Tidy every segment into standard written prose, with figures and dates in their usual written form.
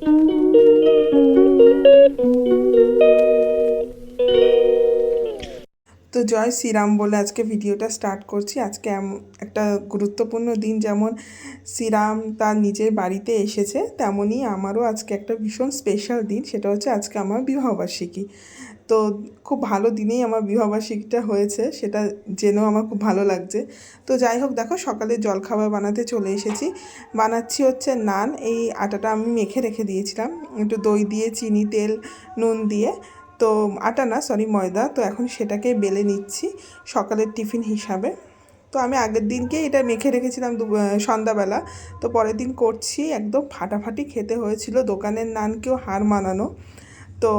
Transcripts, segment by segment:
তো জয় শ্রীরাম বলে আজকে ভিডিওটা স্টার্ট করছি। আজকে একটা গুরুত্বপূর্ণ দিন, যেমন শ্রীরাম তার নিজের বাড়িতে এসেছে, তেমনই আমারও আজকে একটা ভীষণ স্পেশাল দিন। সেটা হচ্ছে আজকে আমার বিবাহবার্ষিকী। তো খুব ভালো দিনেই আমার বিবাহবার্ষিকীটা হয়েছে, সেটা জেনেও আমার খুব ভালো লাগছে। তো যাই হোক, দেখো সকালে জলখাবার বানাতে চলে এসেছি। বানাচ্ছি হচ্ছে নান। এই আটাটা আমি মেখে রেখে দিয়েছিলাম একটু দই দিয়ে, চিনি, তেল, নুন দিয়ে। তো আটা না, সরি, ময়দা। তো এখন সেটাকে বেলে নিচ্ছি সকালের টিফিন হিসাবে। তো আমি আগের দিনকে এটা মেখে রেখেছিলাম সন্ধ্যাবেলা। তো পরের দিন করছি, একদম ফাটাফাটি খেতে হয়েছিল, দোকানের নানকেও হার মানানো। তো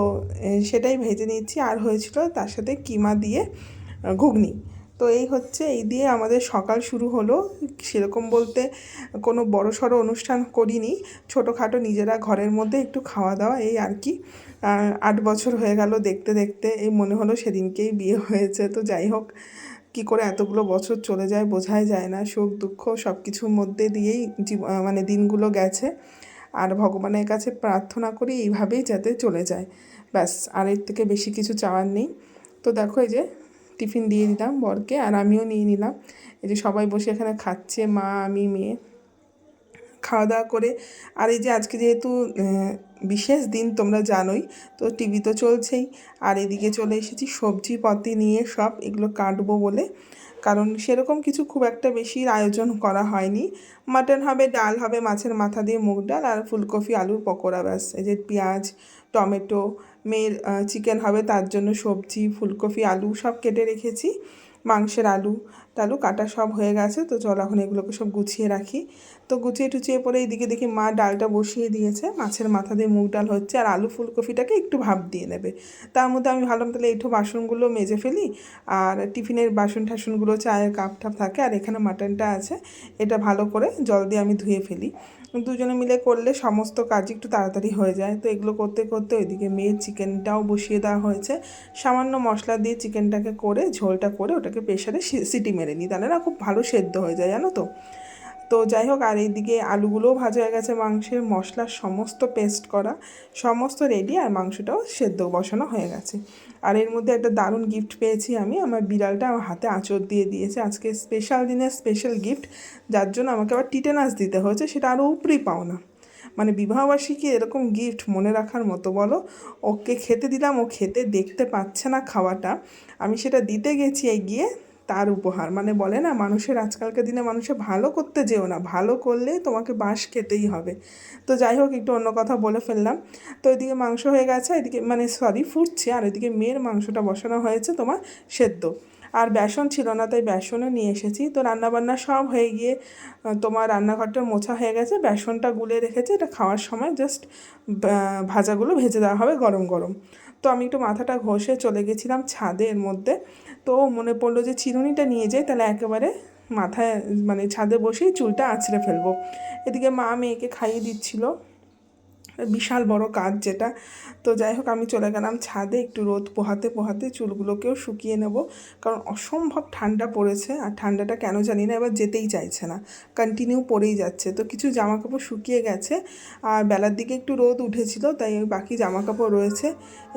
সেটাই ভেজে নিচ্ছি। আর হয়েছিল তার সাথে কিমা দিয়ে ঘুগনি। তো এই হচ্ছে, এই দিয়ে আমাদের সকাল শুরু হলো। সেরকম বলতে কোনো বড়সড় অনুষ্ঠান করিনি, ছোটোখাটো নিজেরা ঘরের মধ্যে একটু খাওয়া দাওয়া, এই আর কি। 8 বছর হয়ে গেল দেখতে দেখতে, এই মনে হলো সেদিনকেই বিয়ে হয়েছে। তো যাই হোক, কী করে এতগুলো বছর চলে যায় বোঝাই যায় না। সুখ দুঃখ সব কিছুর মধ্যে দিয়েই মানে দিনগুলো গেছে। আর ভগবানের কাছে প্রার্থনা করি এইভাবেই যাতে চলে যায়, ব্যাস। আর এর থেকে বেশি কিছু চাওয়ার নেই। তো দেখো, এই যে টিফিন দিয়ে দিলাম বরকে, আর আমিও নিয়ে নিলাম। এই যে সবাই বসে এখানে খাচ্ছে, মা, আমি, মেয়ে, খাওয়া দাওয়া করে। আর এই যে আজকে যেহেতু বিশেষ দিন তোমরা জানোই, তো টিভি তো চলছেই। আর এদিকে চলে এসেছি সবজিপাতি নিয়ে, সব এগুলো কাটবো বলে। কারণ সেরকম কিছু খুব একটা বেশি আয়োজন করা হয়নি। মাটন হবে, ডাল হবে, মাছের মাথা দিয়ে মুগ ডাল, আর ফুলকপি আলুর পকোড়া, ব্যাস। এই যে পেঁয়াজ, টমেটো, মেয়ের চিকেন হবে, তার জন্য সবজি, ফুলকপি, আলু সব কেটে রেখেছি। মাংসের আলু টালু কাটা সব হয়ে গেছে। তো চল এখন এগুলোকে সব গুছিয়ে রাখি। তো গুছিয়ে টুচিয়ে পরে এইদিকে দেখি মা ডালটা বসিয়ে দিয়েছে, মাছের মাথা দিয়ে মুগ ডাল হচ্ছে, আর আলু ফুলকপিটাকে একটু ভাপ দিয়ে নেবে। তার মধ্যে আমি ভাবলাম তাহলে একটু বাসনগুলো মেজে ফেলি, আর টিফিনের বাসন টাসনগুলো, চায়ের কাপ টাপ থাকে, আর এখানে মাটনটা আছে, এটা ভালো করে জল দিয়ে আমি ধুয়ে ফেলি। দুজনে মিলে করলে সমস্ত কাজ একটু তাড়াতাড়ি হয়ে যায়। তো এগুলো করতে করতে ওইদিকে মেয়ের চিকেনটাও বসিয়ে দেওয়া হয়েছে। সামান্য মশলা দিয়ে চিকেনটাকে করে, ঝোলটা করে, ওটাকে প্রেশারে সিটি মেরে নিই, তাহলে না খুব ভালো সেদ্ধ হয়ে যায়, জানো তো। তো যাই হোক, আর এইদিকে আলুগুলোও ভাজা হয়ে গেছে, মাংসের মশলার সমস্ত পেস্ট করা সমস্ত রেডি, আর মাংসটাও সেদ্ধ বসানো হয়ে গেছে। আর এর মধ্যে একটা দারুণ গিফট পেয়েছি আমি, আমার বিড়ালটা আমার হাতে আঁচড় দিয়ে দিয়েছে আজকে স্পেশাল দিনের স্পেশাল গিফট, যার জন্য আমাকে আবার টিটেনাস দিতে হয়েছে, সেটা আরও উপরি পাওনা। মানে বিবাহবার্ষিকী এরকম গিফট মনে রাখার মতো বলো। ওকে খেতে দিলাম, ও খেতে দেখতে পাচ্ছে না খাওয়াটা, আমি সেটা দিতে গেছি এগিয়ে, তার উপহার। মানে বলে না, মানুষের আজকালকার দিনে মানুষে ভালো করতে যেও না, ভালো করলে তোমাকে বাঁশ খেতেই হবে। তো যাই হোক, একটু অন্য কথা বলে ফেললাম। তো এদিকে মাংস হয়ে গেছে, এদিকে মানে সরি ফুটছে, আর এদিকে মেয়ের মাংসটা বসানো হয়েছে তোমার সেদ্ধ। আর বেসন ছিল না, তাই বেসনও নিয়ে এসেছি। তো রান্নাবান্না সব হয়ে গিয়ে তোমার রান্নাঘরটা মোছা হয়ে গেছে, বেসনটা গুলে রেখেছে, এটা খাওয়ার সময় জাস্ট ভাজাগুলো ভেজে দেওয়া হবে গরম গরম। তো আমি একটু মাথাটা ঘষে চলে গেছিলাম ছাদের মধ্যে। তো মনে পড়লো যে চিরুনিটা নিয়ে যাই, তাহলে একেবারে মাথায় মানে ছাদে বসেই চুলটা আঁচড়ে ফেলবো। এদিকে মা মেয়েকে খাইয়ে দিচ্ছিল, বিশাল বড় কাজ যেটা। তো যাই হোক, আমি চলে গেলাম ছাদে, একটু রোদ পোহাতে পোহাতে চুলগুলোকেও শুকিয়ে নেব। কারণ অসম্ভব ঠান্ডা পড়েছে, আর ঠান্ডাটা কেন জানি না এবার যেতেই চাইছে না, কন্টিনিউ পড়েই যাচ্ছে। তো কিছু জামা কাপড় শুকিয়ে গেছে, আর বেলার দিকে একটু রোদ উঠেছিল, তাই ওই বাকি জামা কাপড় রয়েছে।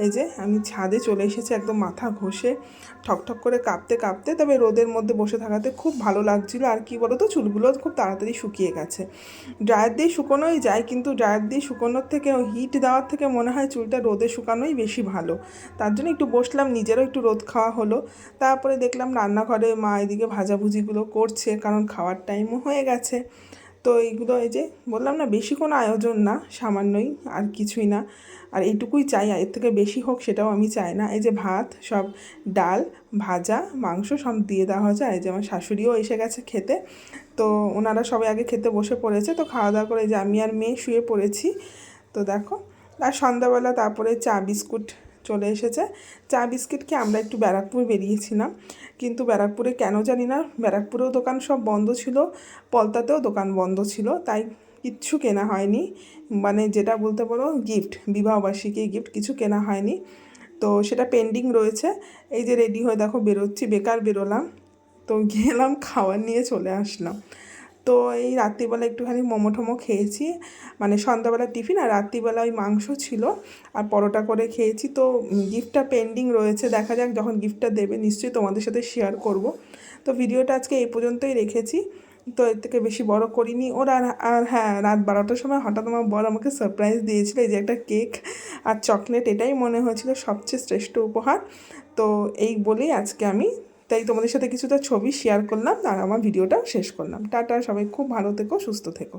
এই যে আমি ছাদে চলে এসেছি, একদম মাথা ঘষে ঠকঠক করে কাঁপতে কাঁপতে। তবে রোদের মধ্যে বসে থাকাতে খুব ভালো লাগছিল। আর কি বলো তো, চুলগুলো খুব তাড়াতাড়ি শুকিয়ে গেছে। ড্রায়ার দিয়ে শুকোনোই যায়, কিন্তু ড্রায়ার দিয়ে শুকোনোর থেকে, হিট দেওয়ার থেকে মনে হয় চুলটা রোদে শুকানোই বেশি ভালো। তার জন্য একটু বসলাম, নিজেরও একটু রোদ খাওয়া হলো। তারপরে দেখলাম রান্নাঘরে মা এদিকে ভাজাভুজিগুলো করছে, কারণ খাওয়ার টাইমও হয়ে গেছে। তো এইগুলো, এই যে বললাম না, বেশি কোনো আয়োজন না, সামান্যই, আর কিছুই না। আর এইটুকুই চাই, এর থেকে বেশি হোক সেটাও আমি চাই না। এই যে ভাত, সব ডাল, ভাজা, মাংস সব দিয়ে দেওয়া হয়েছে। আর এই যে আমার শাশুড়িও এসে গেছে খেতে। তো ওনারা সবাই আগে খেতে বসে পড়েছে। তো খাওয়া দাওয়া করে যে আমি আর মেয়ে শুয়ে পড়েছি। তো দেখো, আর সন্ধ্যাবেলা তারপরে চা বিস্কুট চলে এসেছে। চা বিস্কিট খেয়ে আমরা একটু ব্যারাকপুর বেরিয়েছিলাম, কিন্তু ব্যারাকপুরে কেন জানি না, ব্যারাকপুরেও দোকান সব বন্ধ ছিল, পলতাতেও দোকান বন্ধ ছিল, তাই কিচ্ছু কেনা হয়নি। মানে যেটা বলতে পারো গিফট, বিবাহবার্ষিকী গিফট কিছু কেনা হয়নি। তো সেটা পেন্ডিং রয়েছে। এই যে রেডি হয়ে দেখো বেরোচ্ছি, বেকার বেরোলাম। তো গেলাম, খাবার নিয়ে চলে আসলাম। তো এই রাত্রিবেলা একটুখানি মোমো টোমো খেয়েছি, মানে সন্ধ্যাবেলা টিফিন, আর রাত্রিবেলা ওই মাংস ছিল আর পরোটা করে খেয়েছি। তো গিফটটা পেন্ডিং রয়েছে, দেখা যাক যখন গিফটটা দেবে নিশ্চয়ই তোমাদের সাথে শেয়ার করব। তো ভিডিওটা আজকে এই পর্যন্তই রেখেছি, তো এর থেকে বেশি বড় করিনি ওর। আর হ্যাঁ, রাত 12টার সময় হঠাৎ আমার বর আমাকে সারপ্রাইজ দিয়েছিল, এই যে একটা কেক আর চকলেট, এটাই মনে হয়েছিল সবচেয়ে শ্রেষ্ঠ উপহার। তো এই বলেই আজকে আমি তাই তোমাদের সাথে কিছুটা ছবি শেয়ার করলাম আর আমার ভিডিওটা শেষ করলাম। টাটা, সবাই খুব ভালো থেকো, সুস্থ থেকো।